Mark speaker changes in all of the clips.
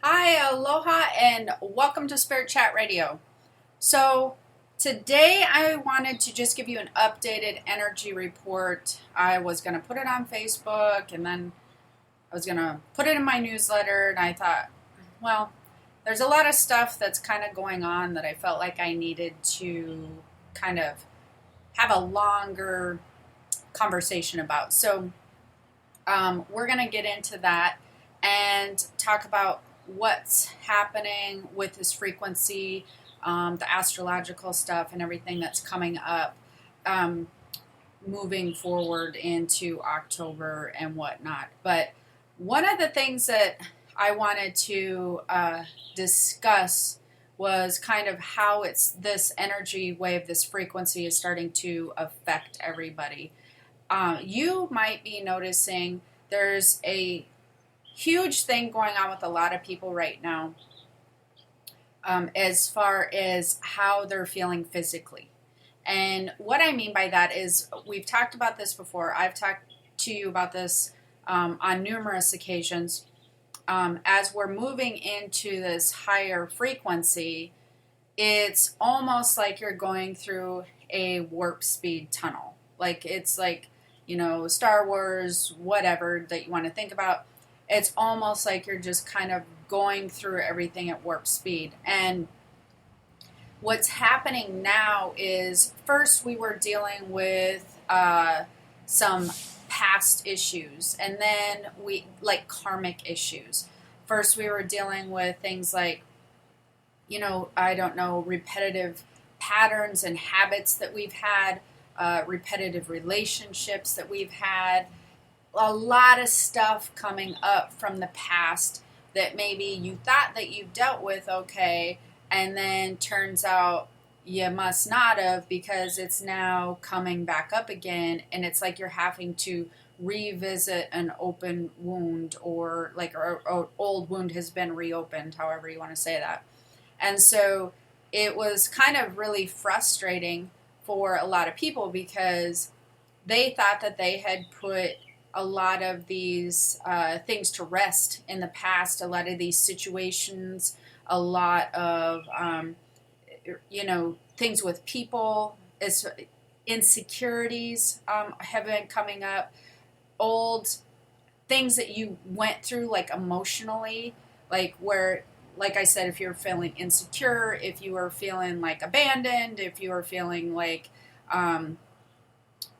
Speaker 1: Hi, aloha, and welcome to Spirit Chat Radio. So, today I wanted to just give you an updated energy report. I was going to put it on Facebook and then I was going to put it in my newsletter, and I thought, well, there's a lot of stuff that's kind of going on that I felt like I needed to kind of have a longer conversation about. So, we're going to get into that and talk about what's happening with this frequency, the astrological stuff, and everything that's coming up, um, moving forward into October and whatnot. But one of the things that I wanted to discuss was kind of how it's this energy wave, this frequency is starting to affect everybody. You might be noticing there's a huge thing going on with a lot of people right now, as far as how they're feeling physically. And what I mean by that is, we've talked about this before. I've talked to you about this on numerous occasions. As we're moving into this higher frequency, it's almost like you're going through a warp speed tunnel. Like it's like, Star Wars, whatever that you want to think about. It's almost like you're just kind of going through everything at warp speed. And what's happening now is, first we were dealing with some past issues, and then like karmic issues. First we were dealing with things like, I don't know, repetitive patterns and habits that we've had, repetitive relationships that we've had, a lot of stuff coming up from the past that maybe you thought that you dealt with okay, and then turns out you must not have, because it's now coming back up again, and it's like you're having to revisit an open wound, or like an old wound has been reopened, however you want to say that. And so it was kind of really frustrating for a lot of people, because they thought that they had put a lot of these things to rest in the past, a lot of these situations, a lot of, things with people, as insecurities have been coming up, old things that you went through, like emotionally, like where, like I said, if you're feeling insecure, if you were feeling like abandoned, if you were feeling like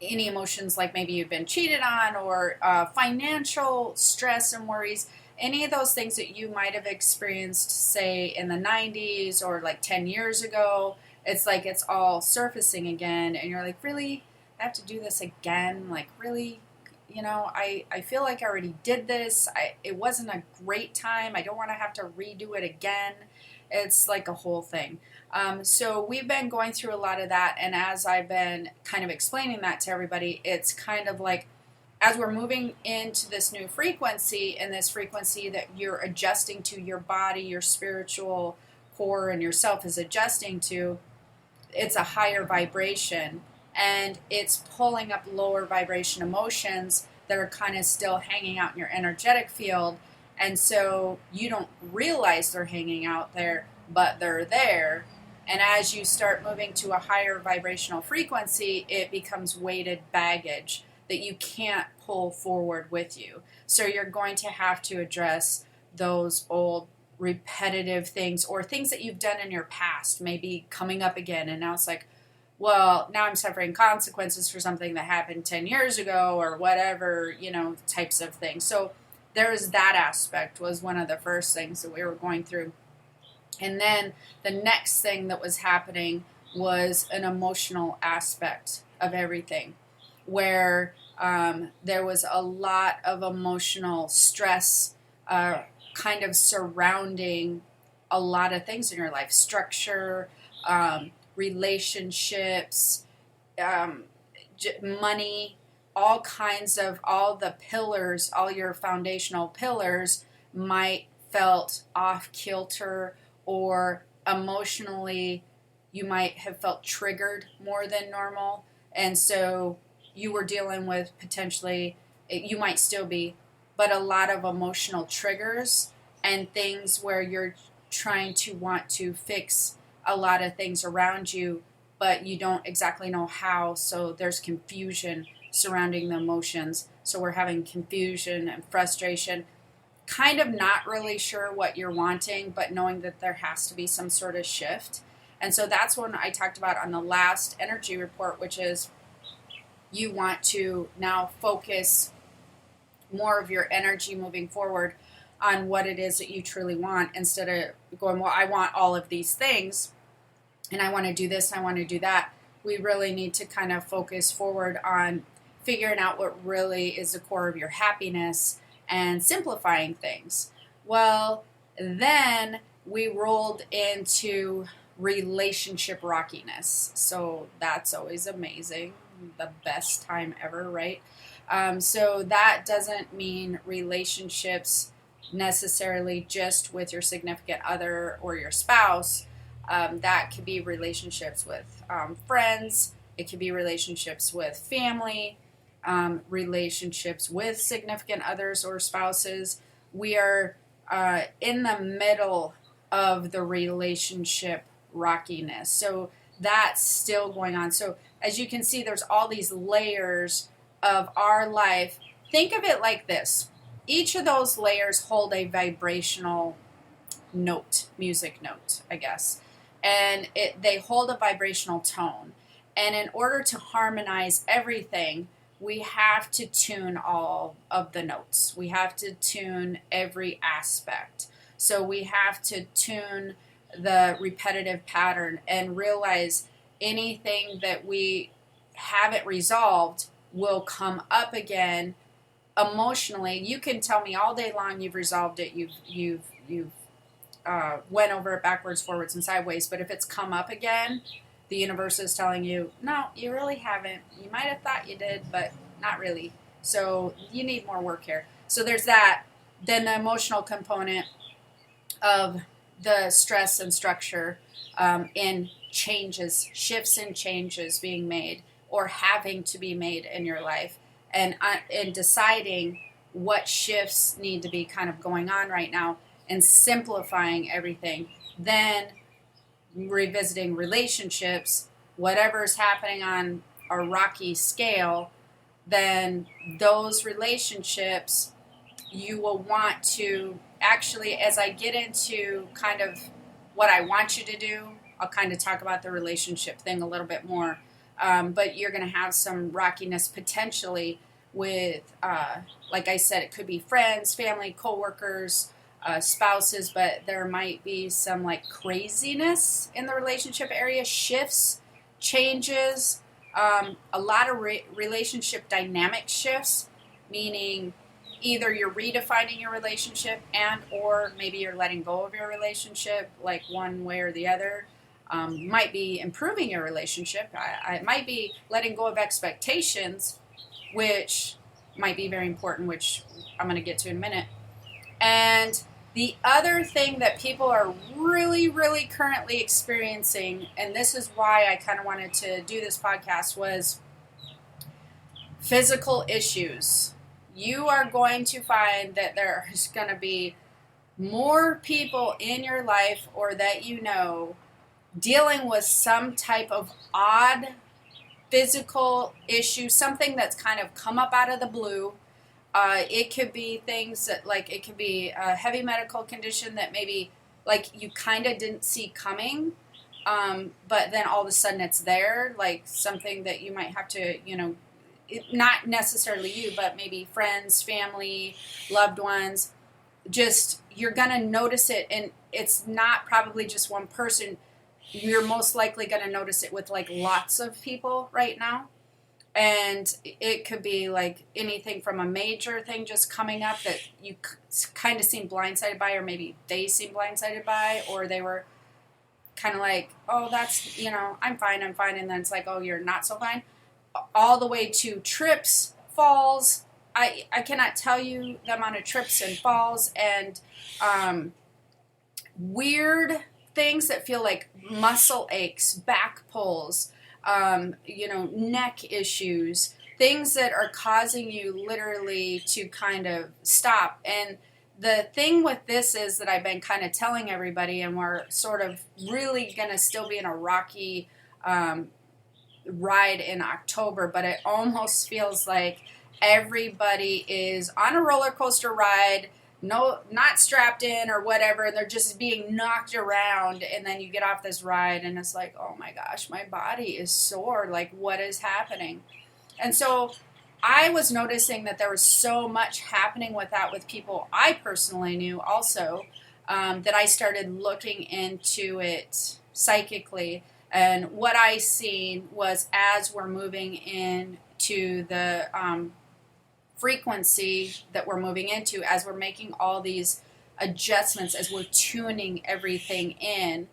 Speaker 1: any emotions like maybe you've been cheated on, or financial stress and worries, any of those things that you might have experienced, say, in the 90s or like 10 years ago, it's like it's all surfacing again. And you're like, really? I have to do this again? Like, really? I feel like I already did this. It wasn't a great time. I don't want to have to redo it again. It's like a whole thing. So we've been going through a lot of that, and as I've been kind of explaining that to everybody, it's kind of like, as we're moving into this new frequency, and this frequency that you're adjusting to, your body, your spiritual core, and yourself is adjusting to, it's a higher vibration, and it's pulling up lower vibration emotions that are kind of still hanging out in your energetic field. And so you don't realize they're hanging out there, but they're there. And as you start moving to a higher vibrational frequency, it becomes weighted baggage that you can't pull forward with you. So you're going to have to address those old repetitive things, or things that you've done in your past, maybe coming up again. And now it's like, well, now I'm suffering consequences for something that happened 10 years ago, or whatever, types of things. So there's that aspect, was one of the first things that we were going through. And then the next thing that was happening was an emotional aspect of everything, where there was a lot of emotional stress kind of surrounding a lot of things in your life. Structure, relationships, money, all kinds of, all the pillars, all your foundational pillars might felt off kilter, or emotionally you might have felt triggered more than normal. And so you were dealing with, potentially, you might still be, but a lot of emotional triggers and things where you're trying to want to fix a lot of things around you, but you don't exactly know how. So there's confusion surrounding the emotions. So we're having confusion and frustration, kind of not really sure what you're wanting, but knowing that there has to be some sort of shift. And so that's what I talked about on the last energy report, which is you want to now focus more of your energy moving forward on what it is that you truly want, instead of going, well, I want all of these things and I want to do this, I want to do that. We really need to kind of focus forward on figuring out what really is the core of your happiness and simplifying things. Well, then we rolled into relationship rockiness. So that's always amazing. The best time ever, right? So that doesn't mean relationships necessarily just with your significant other or your spouse. That could be relationships with friends. It could be relationships with family, relationships with significant others or spouses. We are in the middle of the relationship rockiness. So that's still going on. So as you can see, there's all these layers of our life. Think of it like this. Each of those layers hold a vibrational note, music note, I guess. And they hold a vibrational tone. And in order to harmonize everything, we have to tune all of the notes. We have to tune every aspect. So we have to tune the repetitive pattern and realize anything that we haven't resolved will come up again emotionally. You can tell me all day long you've resolved it, you've went over it backwards, forwards, and sideways, but if it's come up again, the universe is telling you, no, you really haven't. You might have thought you did, but not really. So you need more work here. So there's that. Then the emotional component of the stress and structure in changes, shifts and changes being made or having to be made in your life, and deciding what shifts need to be kind of going on right now and simplifying everything. Then revisiting relationships, whatever's happening on a rocky scale, then those relationships you will want to actually, as I get into kind of what I want you to do, I'll kind of talk about the relationship thing a little bit more. But you're going to have some rockiness potentially with, like I said, it could be friends, family, coworkers, spouses, but there might be some like craziness in the relationship area, shifts, changes, a lot of relationship dynamic shifts, meaning either you're redefining your relationship and or maybe you're letting go of your relationship, like one way or the other. Might be improving your relationship. It might be letting go of expectations, which might be very important, which I'm going to get to in a minute. And the other thing that people are really, really currently experiencing, and this is why I kind of wanted to do this podcast, was physical issues. You are going to find that there's going to be more people in your life or that you know dealing with some type of odd physical issue, something that's kind of come up out of the blue. It could be things that, like, it could be a heavy medical condition that maybe, like, you kind of didn't see coming, but then all of a sudden it's there, like something that you might have to, not necessarily you, but maybe friends, family, loved ones. Just, you're going to notice it, and it's not probably just one person. You're most likely going to notice it with, like, lots of people right now. And it could be, like, anything from a major thing just coming up that you kind of seem blindsided by, or maybe they seem blindsided by, or they were kind of like, oh, that's, I'm fine, and then it's like, oh, you're not so fine. All the way to trips, falls. I cannot tell you the amount of trips and falls and weird things that feel like muscle aches, back pulls, neck issues, things that are causing you literally to kind of stop. And the thing with this is that I've been kind of telling everybody, and we're sort of really going to still be in a rocky ride in October, but it almost feels like everybody is on a roller coaster ride, no, not strapped in or whatever, and they're just being knocked around, and then you get off this ride and it's like, oh my gosh, my body is sore, like what is happening? And so I was noticing that there was so much happening with that with people I personally knew also, that I started looking into it psychically. And what I seen was, as we're moving into the frequency that we're moving into, as we're making all these adjustments, as we're tuning everything in,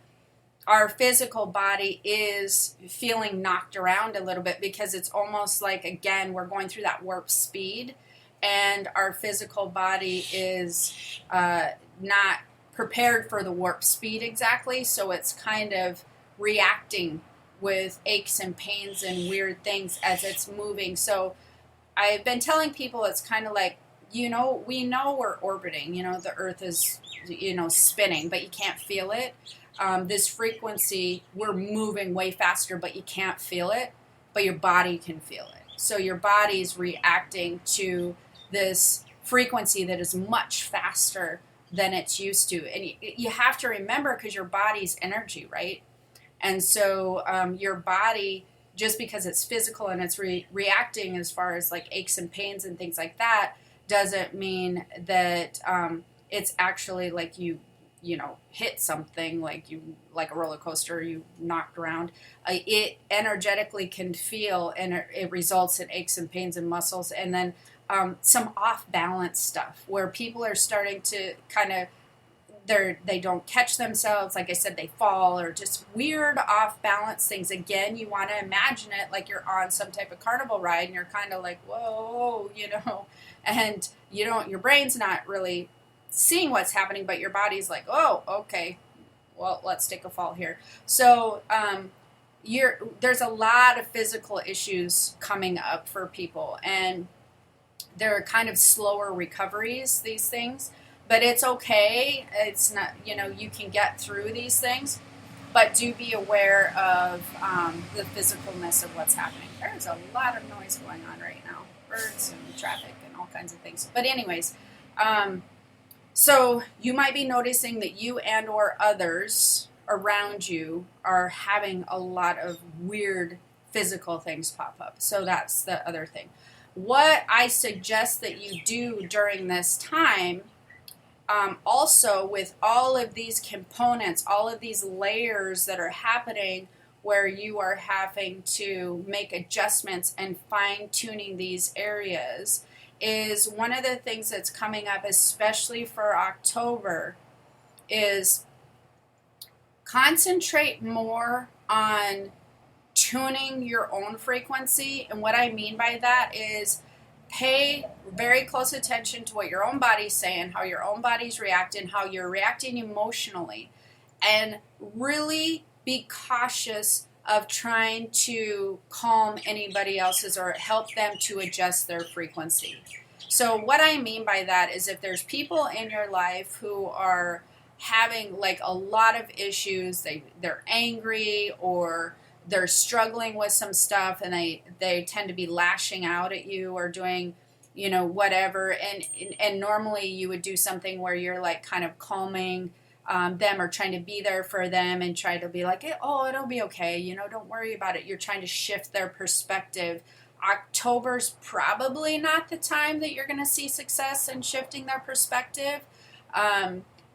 Speaker 1: our physical body is feeling knocked around a little bit, because it's almost like, again, we're going through that warp speed, and our physical body is not prepared for the warp speed exactly. So it's kind of reacting with aches and pains and weird things as it's moving. So I've been telling people it's kind of like, we know we're orbiting, the earth is, spinning, but you can't feel it. This frequency, we're moving way faster, but you can't feel it, but your body can feel it. So your body's reacting to this frequency that is much faster than it's used to. And you have to remember, because your body's energy, right? And so your body, just because it's physical and it's reacting as far as like aches and pains and things like that, doesn't mean that it's actually like you hit something, like a roller coaster, you knocked around. It energetically can feel, and it results in aches and pains and muscles. And then some off balance stuff where people are starting to kind of, they don't catch themselves. Like I said, they fall, or just weird off balance things. Again, you want to imagine it like you're on some type of carnival ride, and you're kind of like, whoa, and your brain's not really seeing what's happening, but your body's like, oh, okay, well, let's take a fall here. So there's a lot of physical issues coming up for people, and they're kind of slower recoveries, these things. But it's okay. It's not, you can get through these things, but do be aware of the physicalness of what's happening. There's a lot of noise going on right now. Birds and traffic and all kinds of things. But anyways, so you might be noticing that you and or others around you are having a lot of weird physical things pop up. So that's the other thing. What I suggest that you do during this time, also with all of these components, all of these layers that are happening, where you are having to make adjustments and fine-tuning these areas, is one of the things that's coming up, especially for October, is concentrate more on tuning your own frequency. And what I mean by that is pay very close attention to what your own body's saying, how your own body's reacting, how you're reacting emotionally, and really be cautious of trying to calm anybody else's or help them to adjust their frequency. So what I mean by that is, if there's people in your life who are having like a lot of issues, they're angry, or they're struggling with some stuff, and they tend to be lashing out at you or doing, whatever. And normally you would do something where you're like kind of calming them, or trying to be there for them and try to be like, oh, it'll be okay. Don't worry about it. You're trying to shift their perspective. October's probably not the time that you're going to see success in shifting their perspective.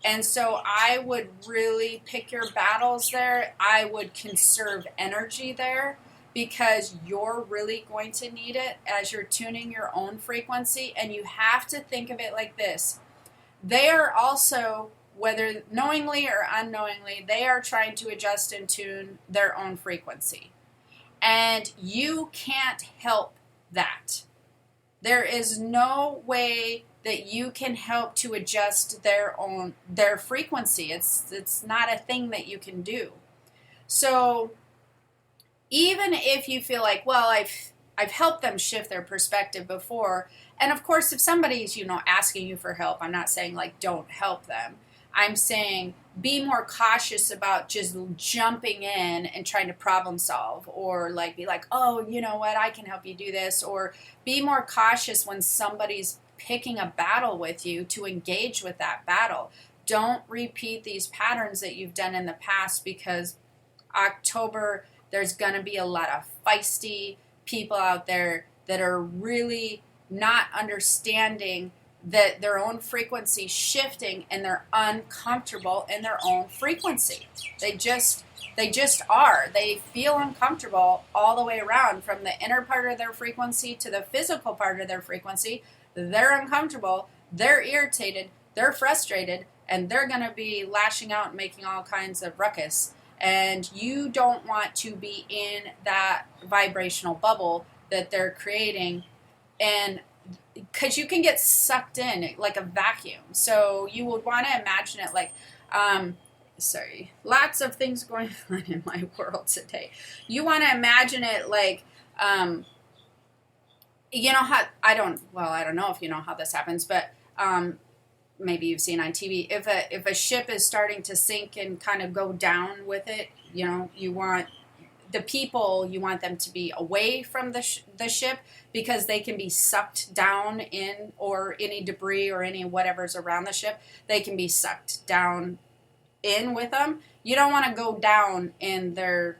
Speaker 1: And so I would really pick your battles there. I would conserve energy there, because you're really going to need it as you're tuning your own frequency. And you have to think of it like this. They are also, whether knowingly or unknowingly, they are trying to adjust and tune their own frequency. And you can't help that. There is no way that you can help to adjust their frequency. It's not a thing that you can do. So even if you feel like, well, I've helped them shift their perspective before. And of course, if somebody's, asking you for help, I'm not saying like don't help them. I'm saying be more cautious about just jumping in and trying to problem solve, or like be like, oh, you know what, I can help you do this. Or be more cautious when somebody's picking a battle with you to engage with that battle. Don't repeat these patterns that you've done in the past, because October, there's going to be a lot of feisty people out there that are really not understanding that their own frequency shifting, and they're uncomfortable in their own frequency. They just are. They feel uncomfortable all the way around, from the inner part of their frequency to the physical part of their frequency. They're uncomfortable, they're irritated, they're frustrated, and they're going to be lashing out and making all kinds of ruckus. And you don't want to be in that vibrational bubble that they're creating, and because you can get sucked in like a vacuum. So you would want to imagine it like, lots of things going on in my world today. You want to imagine it like, how, I don't know if you know how this happens, but maybe you've seen on TV, if a ship is starting to sink and kind of go down with it, you want the people, you want them to be away from the ship, because they can be sucked down in, or any debris or any whatever's around the ship, they can be sucked down in with them. You don't want to go down in their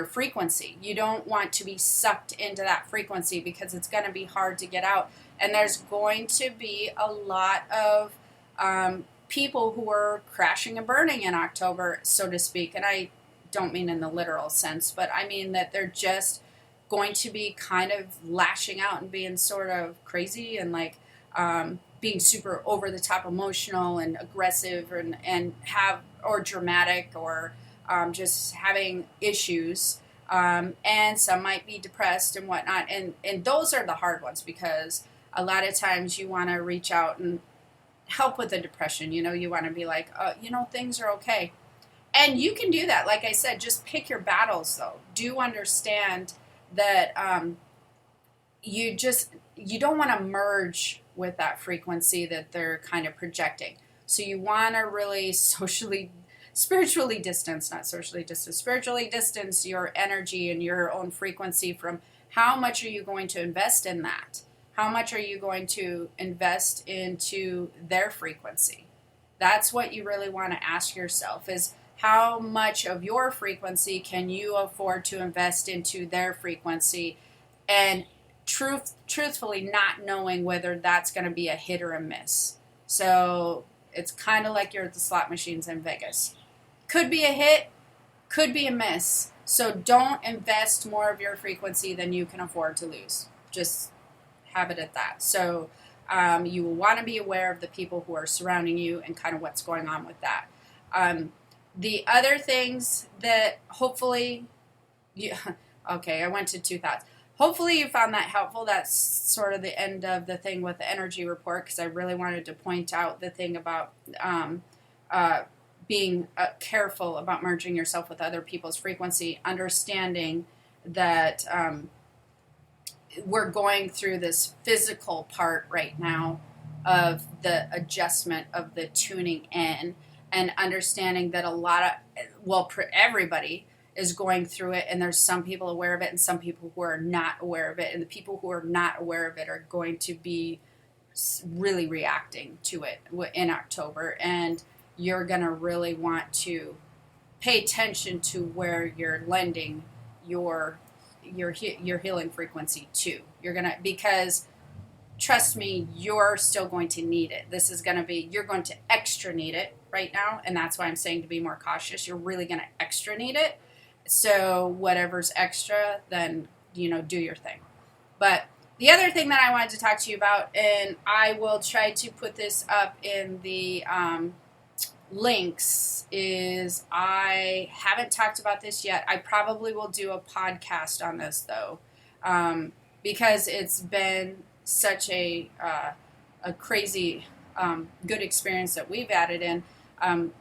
Speaker 1: frequency. You don't want to be sucked into that frequency, because it's going to be hard to get out. And there's going to be a lot of people who are crashing and burning in October, so to speak. And I don't mean in the literal sense, but I mean that they're just going to be kind of lashing out and being sort of crazy, and like being super over the top emotional and aggressive, and dramatic, or just having issues. And some might be depressed and whatnot. And those are the hard ones, because a lot of times you want to reach out and help with the depression. You want to be like, things are okay. And you can do that. Like I said, just pick your battles, though. Do understand that you don't want to merge with that frequency that they're kind of projecting. So you want to really spiritually distance your energy and your own frequency from how much are you going to invest in that? How much are you going to invest into their frequency? That's what you really want to ask yourself, is how much of your frequency can you afford to invest into their frequency, and truthfully not knowing whether that's going to be a hit or a miss. So it's kind of like you're at the slot machines in Vegas. Could be a hit, could be a miss. So don't invest more of your frequency than you can afford to lose. Just have it at that. So you will want to be aware of the people who are surrounding you and kind of what's going on with that. The other things that hopefully I went to two thoughts. Hopefully you found that helpful. That's sort of the end of the thing with the energy report, because I really wanted to point out the thing about being careful about merging yourself with other people's frequency, understanding that we're going through this physical part right now of the adjustment of the tuning in, and understanding that everybody is going through it, and there's some people aware of it and some people who are not aware of it, and the people who are not aware of it are going to be really reacting to it in October, and you're going to really want to pay attention to where you're lending your healing frequency to. Because trust me, you're still going to need it. You're going to extra need it right now, and that's why I'm saying to be more cautious. You're really going to extra need it. So whatever's extra, then, do your thing. But the other thing that I wanted to talk to you about, and I will try to put this up in the links, is I haven't talked about this yet. I probably will do a podcast on this, though, because it's been such a crazy good experience that we've added in.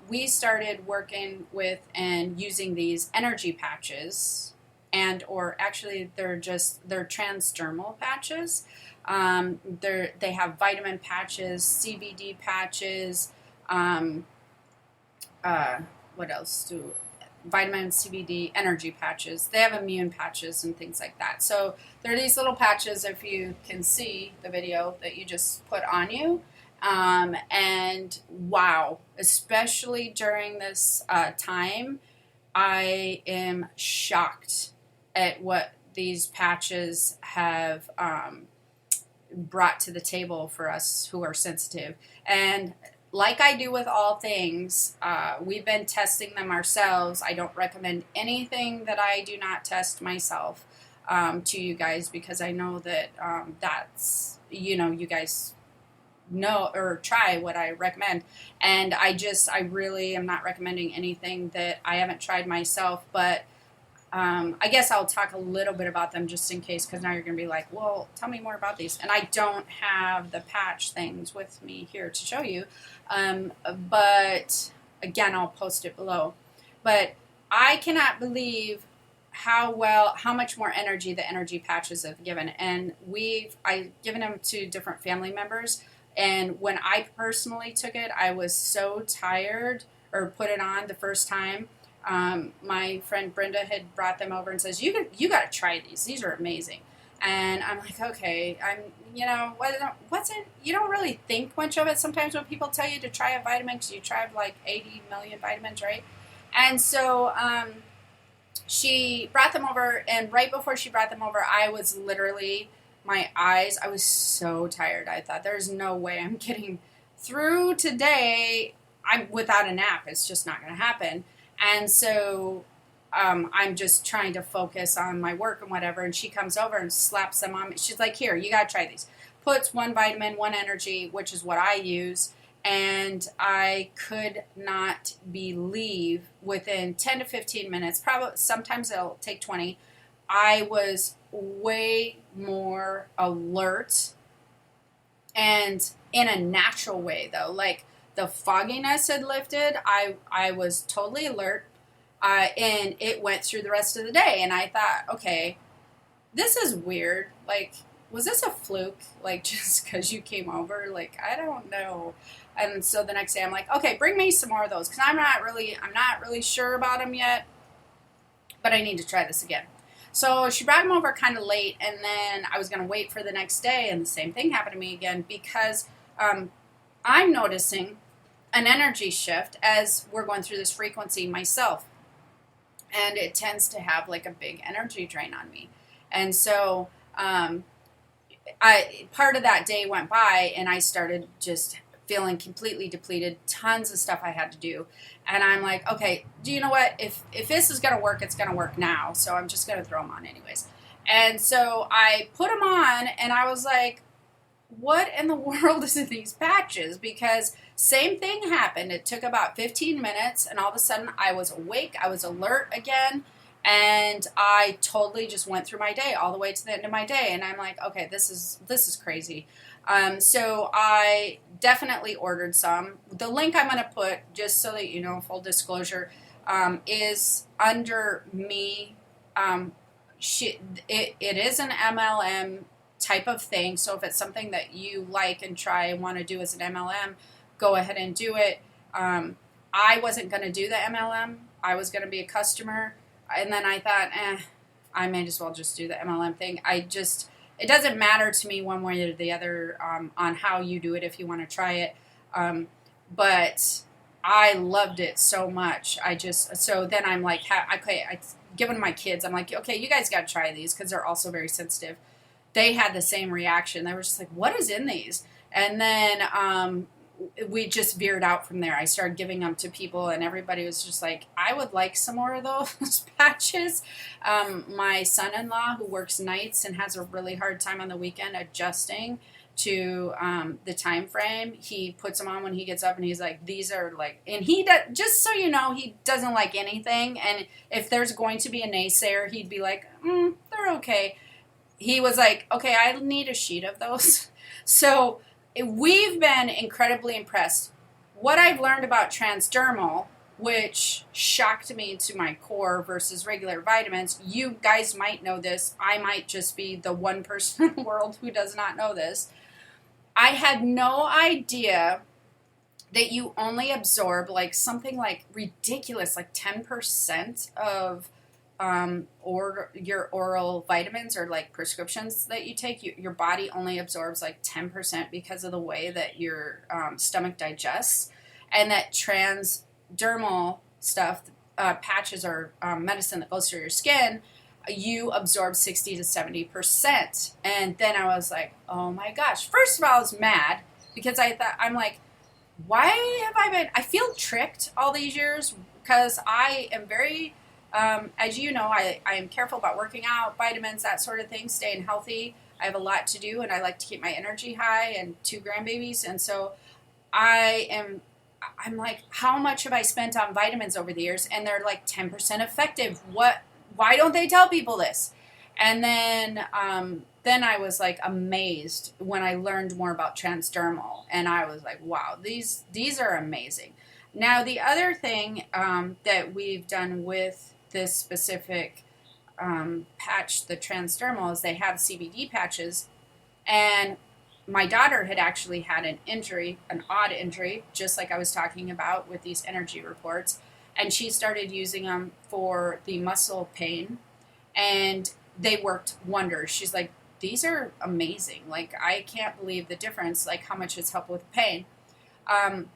Speaker 1: We started working with and using these energy patches, and or actually they're transdermal patches. They have vitamin patches, CBD patches. What else do vitamin CBD energy patches? They have immune patches and things like that. So there are these little patches, if you can see the video, that you just put on you. And wow, especially during this time, I am shocked at what these patches have brought to the table for us who are sensitive. And like I do with all things, we've been testing them ourselves. I don't recommend anything that I do not test myself to you guys, because I know that that's, you guys know or try what I recommend. And I really am not recommending anything that I haven't tried myself, but I guess I'll talk a little bit about them just in case, because now you're going to be like, well, tell me more about these. And I don't have the patch things with me here to show you. But again, I'll post it below. But I cannot believe how much more energy the energy patches have given. And I've given them to different family members. And when I personally took it, I was so tired, or put it on the first time. My friend Brenda had brought them over and says, you got to try these. These are amazing. And I'm like, okay, what's in, you don't really think much of it sometimes when people tell you to try a vitamin, because you tried like 80 million vitamins, right? And so, she brought them over, and right before she brought them over, I was literally, I was so tired. I thought, there's no way I'm getting through today without a nap. It's just not going to happen. And so I'm just trying to focus on my work and whatever. And she comes over and slaps them on me. She's like, here, you got to try these. Puts one vitamin, one energy, which is what I use. And I could not believe within 10 to 15 minutes, probably sometimes it'll take 20, I was way more alert, and in a natural way though. Like the fogginess had lifted. I was totally alert, and it went through the rest of the day. And I thought, okay, this is weird. Like, was this a fluke? Like, just because you came over? Like, I don't know. And so the next day I'm like, okay, bring me some more of those, because I'm not really sure about them yet, but I need to try this again. So she brought them over kind of late, and then I was going to wait for the next day, and the same thing happened to me again, because I'm noticing an energy shift as we're going through this frequency myself, and it tends to have like a big energy drain on me. And so part of that day went by, and I started just feeling completely depleted, tons of stuff I had to do. And I'm like, okay, do you know what? If this is going to work, it's going to work now. So I'm just going to throw them on anyways. And so I put them on, and I was like, what in the world is in these patches? Because same thing happened. It took about 15 minutes, and all of a sudden I was awake. I was alert again. And I totally just went through my day all the way to the end of my day. And I'm like, okay, this is crazy. So I definitely ordered some. The link I'm going to put, just so that you know, full disclosure, is under me. It is an MLM type of thing. So if it's something that you like and try and want to do as an MLM, go ahead and do it. I wasn't going to do the MLM. I was going to be a customer. And then I thought, I may as well just do the MLM thing. It doesn't matter to me one way or the other on how you do it if you want to try it. But I loved it so much. So then I'm like, okay, I've given my kids, I'm like, okay, you guys got to try these, because they're also very sensitive. They had the same reaction. They were just like, what is in these? And then we just veered out from there. I started giving them to people, and everybody was just like, I would like some more of those patches. My son-in-law, who works nights and has a really hard time on the weekend adjusting to the time frame, he puts them on when he gets up, and he's like, these are like, and just so you know, he doesn't like anything. And if there's going to be a naysayer, he'd be like, they're okay. He was like, okay, I need a sheet of those. So we've been incredibly impressed. What I've learned about transdermal which shocked me to my core versus regular vitamins. You guys might know this. I might just be the one person in the world who does not know this. I had no idea that you only absorb like something like ridiculous, like 10% of or your oral vitamins or like prescriptions that you take. Your body only absorbs like 10% because of the way that your stomach digests, and that transdermal stuff, patches or medicine that goes through your skin, you absorb 60 to 70%. And then I was like, oh my gosh. First of all, I was mad because I'm like, why have I feel tricked all these years, because I am very, as you know, I am careful about working out, vitamins, that sort of thing, staying healthy. I have a lot to do, and I like to keep my energy high, and 2 grandbabies. And so I'm like, how much have I spent on vitamins over the years? And they're like 10% effective. Why don't they tell people this? And then I was like amazed when I learned more about transdermal, and I was like, wow, these are amazing. Now, the other thing that we've done with this specific patch, the transdermal, is they have CBD patches, and my daughter had actually had an injury, an odd injury, just like I was talking about with these energy reports, and she started using them for the muscle pain, and they worked wonders. She's like, these are amazing. Like, I can't believe the difference, like how much it's helped with pain. I've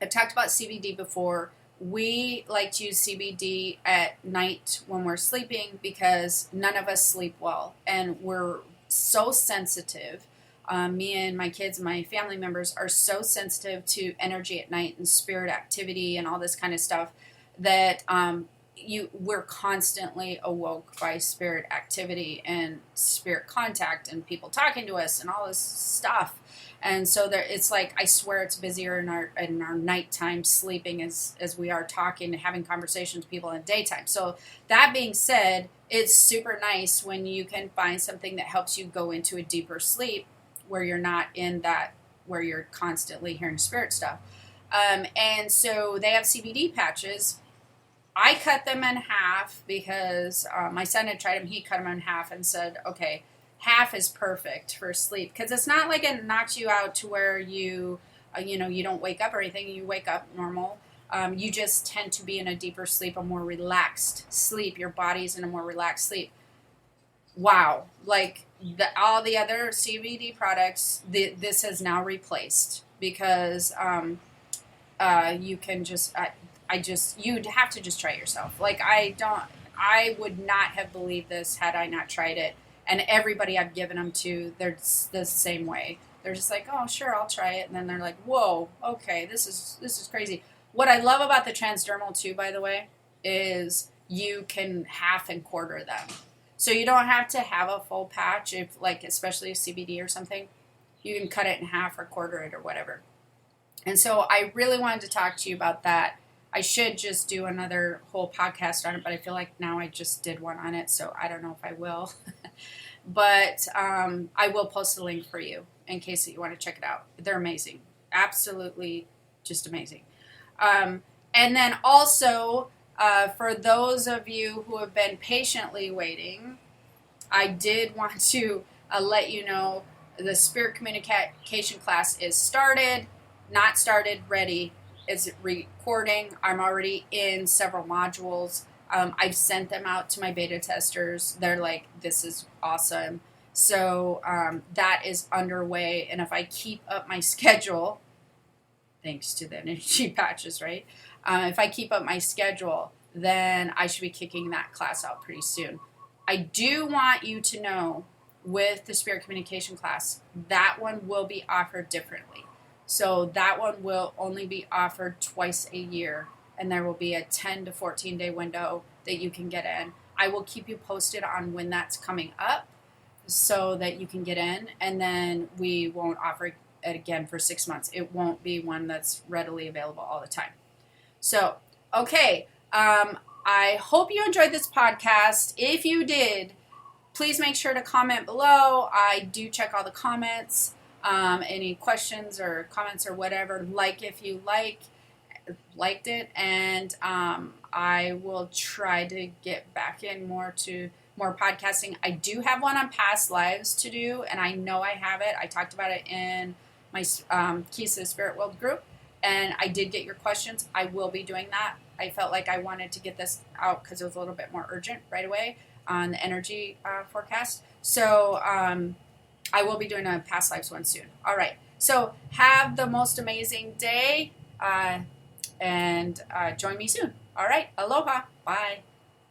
Speaker 1: talked about CBD before. We like to use CBD at night when we're sleeping because none of us sleep well, and we're so sensitive. Me and my kids and my family members are so sensitive to energy at night and spirit activity and all this kind of stuff that we're constantly awoke by spirit activity and spirit contact and people talking to us and all this stuff. And so it's like, I swear it's busier in our nighttime sleeping as we are talking and having conversations with people in the daytime. So that being said, it's super nice when you can find something that helps you go into a deeper sleep where you're not in that, where you're constantly hearing spirit stuff. And so they have CBD patches. I cut them in half because my son had tried them. He cut them in half and said, okay, half is perfect for sleep. Because it's not like it knocks you out to where you don't wake up or anything. You wake up normal. You just tend to be in a deeper sleep, a more relaxed sleep. Your body's in a more relaxed sleep. Wow. Like all the other CBD products, this has now replaced because you can just... you'd have to just try it yourself. Like, I would not have believed this had I not tried it. And everybody I've given them to, they're the same way. They're just like, oh, sure, I'll try it. And then they're like, whoa, okay, this is crazy. What I love about the transdermal too, by the way, is you can half and quarter them. So you don't have to have a full patch, if like, especially a CBD or something. You can cut it in half or quarter it or whatever. And so I really wanted to talk to you about that. I should just do another whole podcast on it, but I feel like now I just did one on it, so I don't know if I will. But I will post the link for you in case that you want to check it out. They're amazing. Absolutely just amazing. And then also, for those of you who have been patiently waiting, I did want to let you know the Spirit Communication class is started, not started, ready. It's recording. I'm already in several modules. I've sent them out to my beta testers. They're like, this is awesome. So that is underway. And if I keep up my schedule, thanks to the energy patches, right? If I keep up my schedule, then I should be kicking that class out pretty soon. I do want you to know with the Spirit Communication class, that one will be offered differently. So that one will only be offered twice a year, and there will be a 10 to 14 day window that you can get in. I will keep you posted on when that's coming up so that you can get in, and then we won't offer it again for 6 months. It won't be one that's readily available all the time. So, okay, I hope you enjoyed this podcast. If you did, please make sure to comment below. I do check all the comments. Any questions or comments or whatever, like if you like. liked it, and I will try to get back in more podcasting. I do have one on past lives to do, and I know I have it. I talked about it in my Keys to the Spirit World group, and I did get your questions. I will be doing that. I felt like I wanted to get this out because it was a little bit more urgent right away on the energy forecast. So I will be doing a past lives one soon. All right. So have the most amazing day, and join me soon. All right. Aloha. Bye.